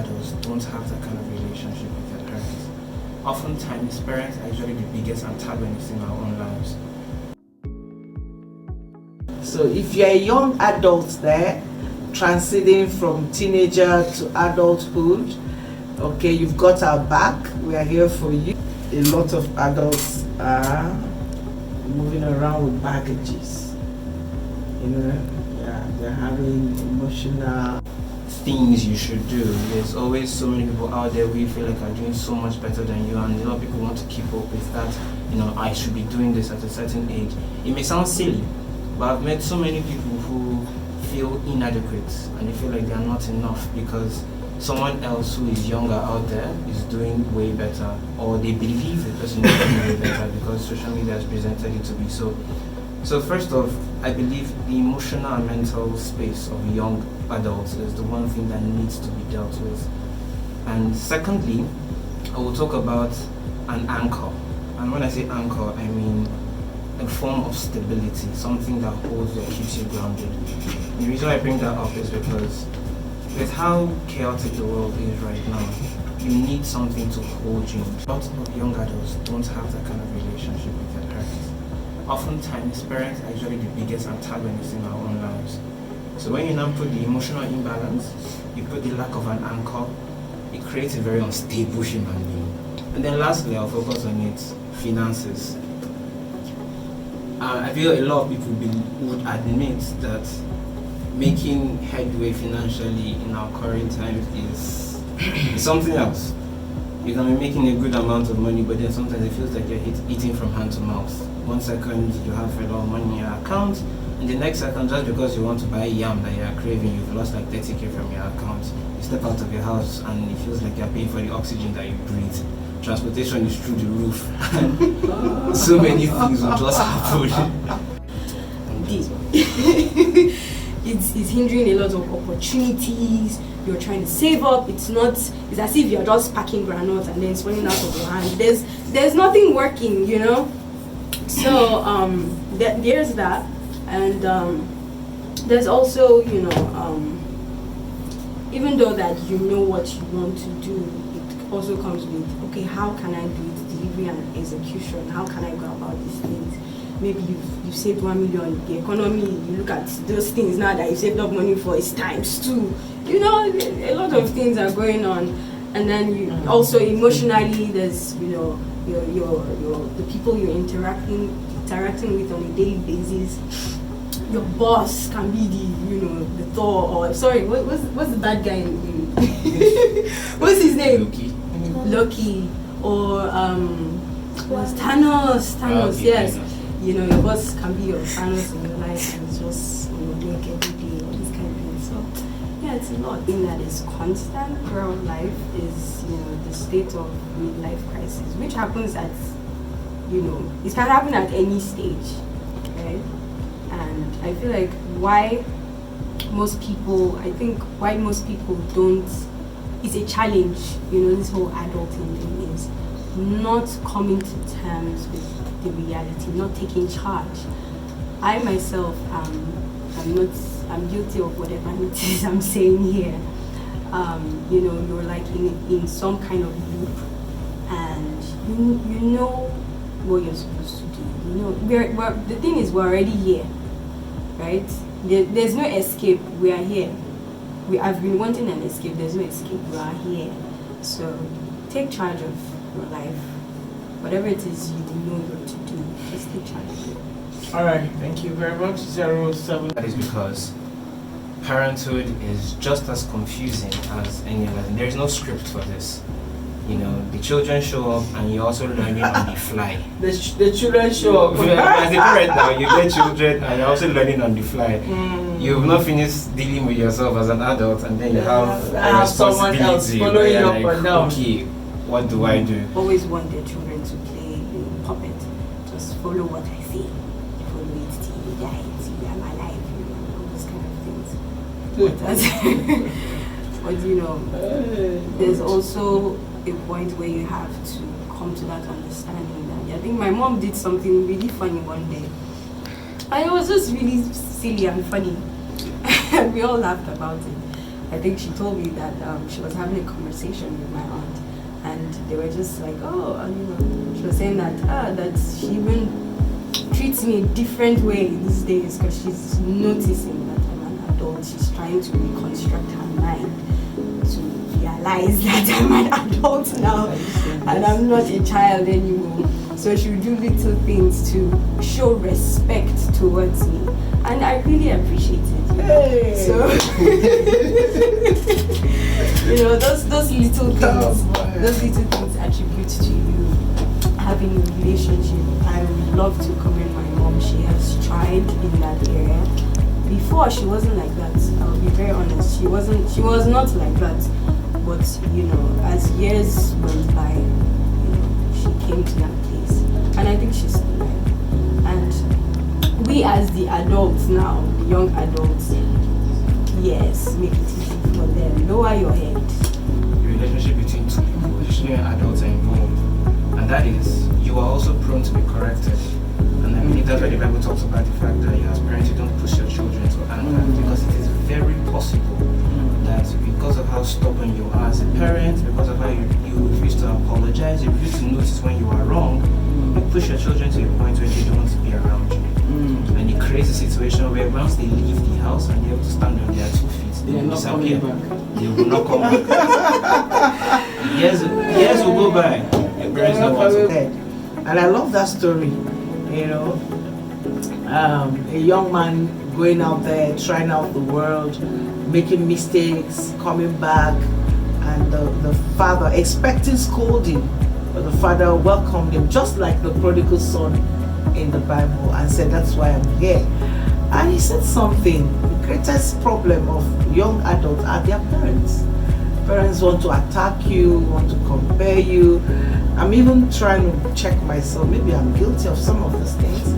adults don't have that kind of relationship with their parents. Oftentimes, parents are usually the biggest antagonists in our own lives. So if you're a young adult there, transiting from teenager to adulthood, okay, you've got our back. We are here for you. A lot of adults are moving around with baggages. They're having emotional things you should do. There's always so many people out there who you feel like are doing so much better than you, and a lot of people want to keep up with that. I should be doing this at a certain age. It may sound silly, but I've met so many people who feel inadequate and they feel like they are not enough because someone else who is younger out there is doing way better, or they believe the person is doing way better because social media has presented it to be so. So first off, I believe the emotional and mental space of young adults is the one thing that needs to be dealt with. And secondly, I will talk about an anchor. And when I say anchor, I mean a form of stability, something that holds or keeps you grounded. The reason I bring that up is because with how chaotic the world is right now, you need something to hold you. Lots of young adults don't have that kind of relationship with their parents. Oftentimes, parents are usually the biggest antagonists in our own lives. So when you now put the emotional imbalance, you put the lack of an anchor, it creates a very unstable human being. And then lastly, I'll focus on it, finances. I feel a lot of people would admit that making headway financially in our current times is something else. You can be making a good amount of money, but then sometimes it feels like you're eating from hand to mouth. 1 second you have a lot of money in your account, and the next second, just because you want to buy yam that you're craving, you've lost like 30k from your account. You step out of your house and it feels like you're paying for the oxygen that you breathe. Transportation is through the roof. So many things will just happen. It's hindering a lot of opportunities. You're trying to save up. It's as if you're just packing granules and then it's running out of your hand. There's nothing working, So there's that, and there's also even though that you know what you want to do, it also comes with, okay, how can I do it, delivery and execution? How can I go about these things? Maybe you've saved 1 million. The economy, you look at those things now that you saved up money for, is times 2. A lot of things are going on, and then you also emotionally, there's your the people you're interacting with on a daily basis. Your boss can be the Thor, or sorry, what's the bad guy in what's his name? Loki, or Thanos. Yes. Your boss can be your Thanos in your life, and it's just doing every day, all these kind of things. So yeah, it's a lot. Thing that is constant throughout life is the state of midlife crisis, which happens at it can happen at any stage, right? And I feel like why most people don't, it's a challenge, this whole adulting thing is not coming to terms with the reality, not taking charge. I myself I'm guilty of whatever it is I'm saying here. You're like in some kind of loop, and you know what you're supposed to do. The thing is, we're already here, right? There's no escape. We are here. I've been wanting an escape. There's no escape. We are here. So take charge of your life. Whatever it is you know what to do, just take charge of it. All right, thank you very much. 07. That is because parenthood is just as confusing as any other. There is no script for this. The children show up and you're also learning on the fly. The children show up. As a parent now, you get children and you're also learning on the fly. You've not finished dealing with yourself as an adult, and then you have a responsibility. Someone else following you up and down. Okay, what do I do? Always want their children to play puppet. Just follow what I say. Follow it till you die, till you are alive, all those kind of things. But there's also a point where you have to come to that understanding that I think my mom did something really funny one day, and it was just really silly and funny. We all laughed about it. I think she told me that she was having a conversation with my aunt, and they were just like, oh, she was saying that that she even treats me a different way these days because she's noticing that I'm an adult. She's trying to reconstruct her mind to realize that I'm an adult now and I'm not a child anymore. So she would do little things to show respect towards me, and I really appreciate it. Hey. So those little things attribute to you having a relationship. I would love to commend my mom. She has tried in that area. Before, she wasn't like that. I'll be very honest. She was not like that. But as years went by, she came to that place, and I think she's still there. And we, as the adults now, the young adults, yes, make it easy for them. Lower your head. The relationship between two people, especially when adults are involved, and that is, you are also prone to be corrected. And I believe that's why the Bible talks about the fact that as parents, you don't push your children to anger, because it is very possible that because of how stubborn you are as a parent, because of how you refuse to apologize, you refuse to notice when you are wrong, you push your children to a point where they don't want to be around you. And it creates a situation where once they leave the house and they're able to stand on their 2 feet, they will disappear. They will not come back. years will go by. Your parents don't want to. And I love that story. A young man going out there, trying out the world, making mistakes, coming back, and the father expecting scolding, but the father welcomed him just like the prodigal son in the Bible and said, that's why I'm here. And he said something, the greatest problem of young adults are their parents. Parents want to attack you, want to compare you. I'm even trying to check myself, maybe I'm guilty of some of these things.